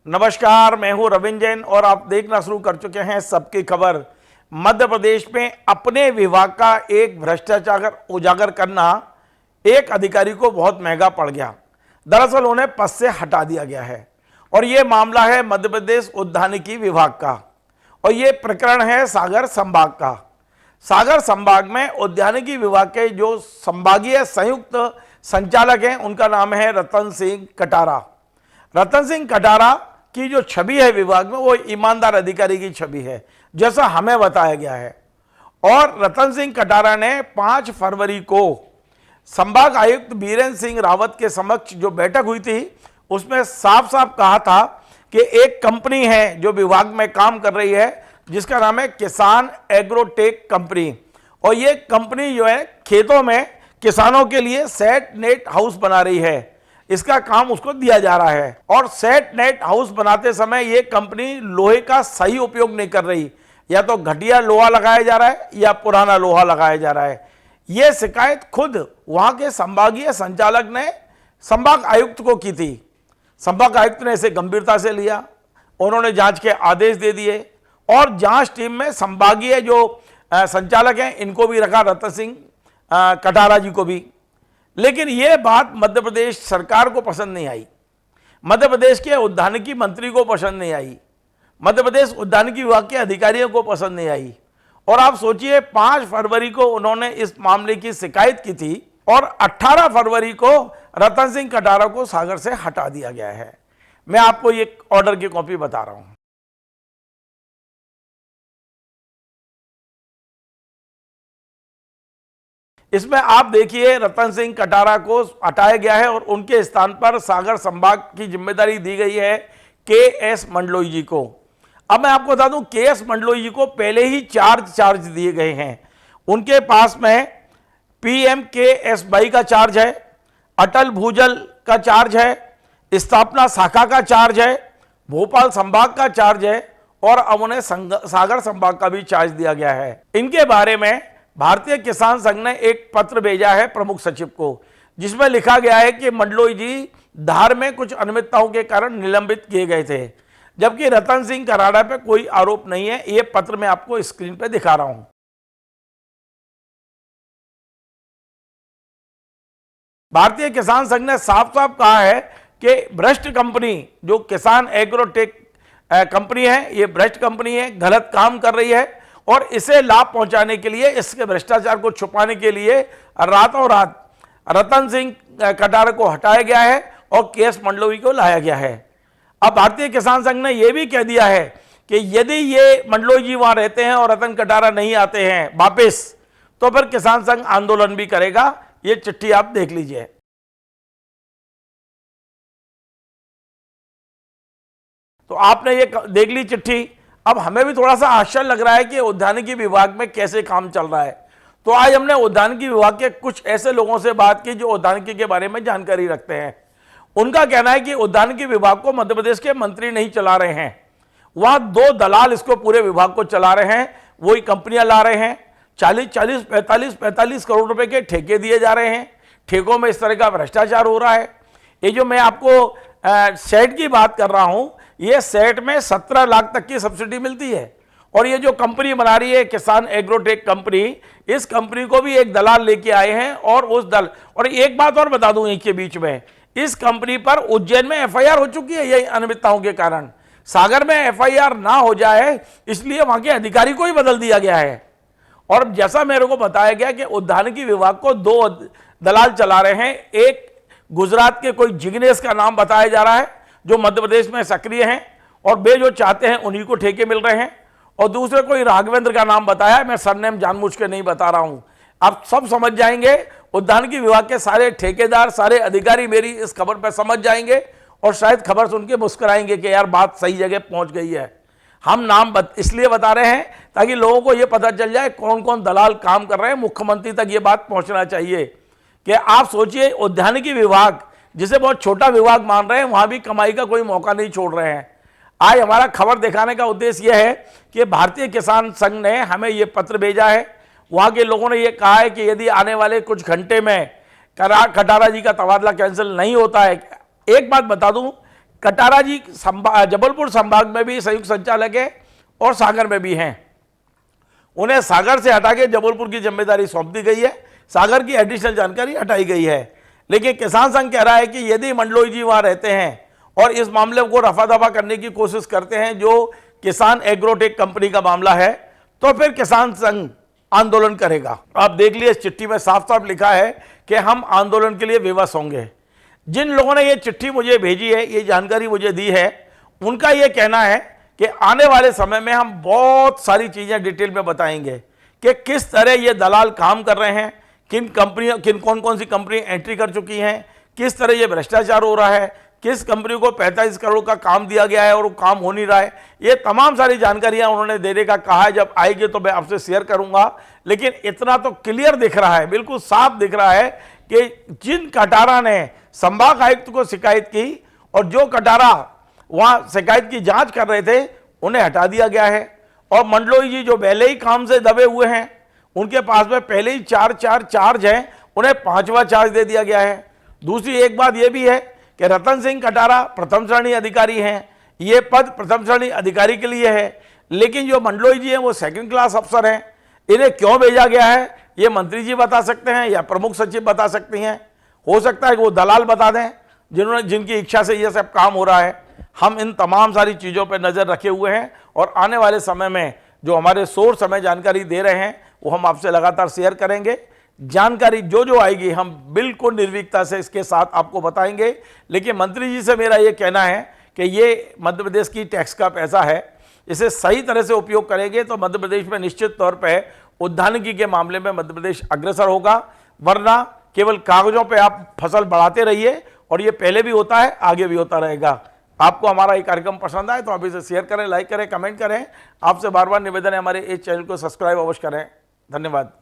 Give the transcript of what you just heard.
नमस्कार, मैं हूं रविंद्र जैन और आप देखना शुरू कर चुके हैं सबकी खबर। मध्य प्रदेश में अपने विभाग का एक भ्रष्टाचार उजागर करना एक अधिकारी को बहुत महंगा पड़ गया। दरअसल उन्हें पद से हटा दिया गया है और यह मामला है मध्य प्रदेश उद्यानिकी विभाग का और यह प्रकरण है सागर संभाग का। सागर संभाग में उद्यानिकी विभाग के जो संभागीय संयुक्त संचालक हैं उनका नाम है रतन सिंह कटारा। रतन सिंह कटारा की जो छवि है विभाग में वो ईमानदार अधिकारी की छवि है, जैसा हमें बताया गया है। और रतन सिंह कटारा ने 5 फरवरी को संभाग आयुक्त बीरेंद्र सिंह रावत के समक्ष जो बैठक हुई थी उसमें साफ साफ कहा था कि एक कंपनी है जो विभाग में काम कर रही है जिसका नाम है किसान एग्रोटेक कंपनी, और ये कंपनी जो है खेतों में किसानों के लिए सेट नेट हाउस बना रही है। इसका काम उसको दिया जा रहा है और सेट नेट हाउस बनाते समय ये कंपनी लोहे का सही उपयोग नहीं कर रही, या तो घटिया लोहा लगाया जा रहा है या पुराना लोहा लगाया जा रहा है। ये शिकायत खुद वहां के संभागीय संचालक ने संभाग आयुक्त को की थी। संभाग आयुक्त ने इसे गंभीरता से लिया, उन्होंने जांच के आदेश दे दिए और जांच टीम में संभागीय जो संचालक हैं इनको भी रखा, रतन सिंह कटारा जी को भी। लेकिन यह बात मध्य प्रदेश सरकार को पसंद नहीं आई, मध्य प्रदेश के उद्यानिकी मंत्री को पसंद नहीं आई, मध्य प्रदेश उद्यानिकी विभाग के अधिकारियों को पसंद नहीं आई। और आप सोचिए 5 फरवरी को उन्होंने इस मामले की शिकायत की थी और 18 फरवरी को रतन सिंह कटारा को सागर से हटा दिया गया है। मैं आपको ये ऑर्डर की कॉपी बता रहा हूं। इसमें आप देखिए रतन सिंह कटारा को हटाया गया है और उनके स्थान पर सागर संभाग की जिम्मेदारी दी गई है के.एस. मंडलोई जी को। अब मैं आपको बता दूं के.एस. मंडलोई जी को पहले ही चार्ज दिए गए हैं। उनके पास में PMKSY का चार्ज है, अटल भूजल का चार्ज है, स्थापना शाखा का चार्ज है, भोपाल संभाग का चार्ज है और अब उन्हें सागर संभाग का भी चार्ज दिया गया है। इनके बारे में भारतीय किसान संघ ने एक पत्र भेजा है प्रमुख सचिव को, जिसमें लिखा गया है कि मंडलोई जी धार में कुछ अनियमितताओं के कारण निलंबित किए गए थे, जबकि रतन सिंह कटारा पे कोई आरोप नहीं है। यह पत्र मैं आपको स्क्रीन पे दिखा रहा हूं। भारतीय किसान संघ ने साफ साफ कहा है कि भ्रष्ट कंपनी जो किसान एग्रोटेक कंपनी है, ये भ्रष्ट कंपनी है, गलत काम कर रही है और इसे लाभ पहुंचाने के लिए, इसके भ्रष्टाचार को छुपाने के लिए रातों रात रतन सिंह कटारा को हटाया गया है और के.एस. मंडलोई को लाया गया है। अब भारतीय किसान संघ ने यह भी कह दिया है कि यदि ये मंडलोई जी वहां रहते हैं और रतन कटारा नहीं आते हैं वापिस, तो फिर किसान संघ आंदोलन भी करेगा। ये चिट्ठी आप देख लीजिए। तो आपने ये देख ली चिट्ठी। अब हमें भी थोड़ा सा आश्चर्य लग रहा है कि उद्यानिकी विभाग में कैसे काम चल रहा है। तो आज हमने उद्यानिकी विभाग के कुछ ऐसे लोगों से बात की जो उद्यानिकी के बारे में जानकारी रखते हैं। उनका कहना है कि उद्यानिकी विभाग को मध्य प्रदेश के मंत्री नहीं चला रहे हैं, वहां 2 दलाल इसको पूरे विभाग को चला रहे हैं, वही कंपनियां ला रहे हैं। 45 करोड़ रुपए के ठेके दिए जा रहे हैं, ठेकों में इस तरह का भ्रष्टाचार हो रहा है। ये जो मैं आपको सेट की बात कर रहा हूं, ये सेट में 17 लाख तक की सब्सिडी मिलती है। और ये जो कंपनी बना रही है किसान एग्रोटेक कंपनी, इस कंपनी को भी एक दलाल लेके आए हैं और उस दल और एक बात और बता दूं इनके बीच में, इस कंपनी पर उज्जैन में FIR हो चुकी है ये अनियमितताओं के कारण। सागर में FIR ना हो जाए इसलिए वहां के अधिकारी को ही बदल दिया गया है। और जैसा मेरे को बताया गया कि उद्यानिकी विभाग को 2 दलाल चला रहे हैं। एक गुजरात के कोई जिग्नेश का नाम बताया जा रहा है जो मध्य प्रदेश में सक्रिय हैं और वे जो चाहते हैं उन्हीं को ठेके मिल रहे हैं, और दूसरे कोई राघवेंद्र का नाम बताया, मैं सरनेम जानबूझ के नहीं बता रहा हूं। आप सब समझ जाएंगे, उद्यानिकी विभाग के सारे ठेकेदार, सारे अधिकारी मेरी इस खबर पर समझ जाएंगे और शायद खबर सुन के मुस्कुराएंगे कि यार बात सही जगह पहुंच गई है। हम नाम इसलिए बता रहे हैं ताकि लोगों को यह पता चल जाए कौन कौन दलाल काम कर रहे हैं। मुख्यमंत्री तक ये बात पहुंचना चाहिए कि आप सोचिए उद्यानिकी विभाग जिसे बहुत छोटा विभाग मान रहे हैं, वहां भी कमाई का कोई मौका नहीं छोड़ रहे हैं। आज हमारा खबर दिखाने का उद्देश्य यह है कि भारतीय किसान संघ ने हमें यह पत्र भेजा है। वहां के लोगों ने यह कहा है कि यदि आने वाले कुछ घंटे में कटारा जी का तबादला कैंसिल नहीं होता है, एक बात बता दूं कटारा जी जबलपुर संभाग में भी संयुक्त संचालक है और सागर में भी हैं। उन्हें सागर से हटा के जबलपुर की जिम्मेदारी सौंप दी गई है, सागर की एडिशनल जानकारी हटाई गई है। लेकिन किसान संघ कह रहा है कि यदि मंडलोई जी वहां रहते हैं और इस मामले को रफा दफा करने की कोशिश करते हैं, जो किसान एग्रोटेक कंपनी का मामला है, तो फिर किसान संघ आंदोलन करेगा। आप देख लिए इस चिट्ठी में साफ साफ लिखा है कि हम आंदोलन के लिए विवश होंगे। जिन लोगों ने ये चिट्ठी मुझे भेजी है, ये जानकारी मुझे दी है, उनका ये कहना है कि आने वाले समय में हम बहुत सारी चीजें डिटेल में बताएंगे कि किस तरह ये दलाल काम कर रहे हैं, कौन कौन सी कंपनी एंट्री कर चुकी हैं, किस तरह ये भ्रष्टाचार हो रहा है, किस कंपनी को 45 करोड़ का काम दिया गया है और वो काम हो नहीं रहा है। ये तमाम सारी जानकारियां उन्होंने देने का कहा है। जब आएगी तो मैं आपसे शेयर करूंगा। लेकिन इतना तो क्लियर दिख रहा है, बिल्कुल साफ दिख रहा है कि जिन कटारा ने संभाग आयुक्त को शिकायत की और जो कटारा वहां शिकायत की जांच कर रहे थे, उन्हें हटा दिया गया है। और मंडलोई जी जो पहले ही काम से दबे हुए हैं, उनके पास में पहले ही 4 चार्ज हैं, उन्हें 5वां चार्ज दे दिया गया है। दूसरी एक बात यह भी है कि रतन सिंह कटारा प्रथम श्रेणी अधिकारी हैं, ये पद प्रथम श्रेणी अधिकारी के लिए है, लेकिन जो मंडलोई जी हैं वो सेकंड क्लास अफसर हैं। इन्हें क्यों भेजा गया है ये मंत्री जी बता सकते हैं या प्रमुख सचिव बता सकती हैं। हो सकता है कि वो दलाल बता दें जिनकी इच्छा से ये सब काम हो रहा है। हम इन तमाम सारी चीज़ों पर नज़र रखे हुए हैं और आने वाले समय में जो हमारे सोर्स हमें जानकारी दे रहे हैं वो हम आपसे लगातार शेयर करेंगे। जानकारी जो आएगी हम बिल्कुल निर्भीकता से इसके साथ आपको बताएंगे। लेकिन मंत्री जी से मेरा ये कहना है कि ये मध्य प्रदेश की टैक्स का पैसा है, इसे सही तरह से उपयोग करेंगे तो मध्य प्रदेश में निश्चित तौर पर उद्यानिकी के मामले में मध्य प्रदेश अग्रसर होगा। वरना केवल कागजों पे आप फसल बढ़ाते रहिए और ये पहले भी होता है, आगे भी होता रहेगा। आपको हमारा ये कार्यक्रम पसंद आए तो आप इसे शेयर करें, लाइक करें, कमेंट करें। आपसे बार बार निवेदन है हमारे इस चैनल को सब्सक्राइब अवश्य करें। धन्यवाद।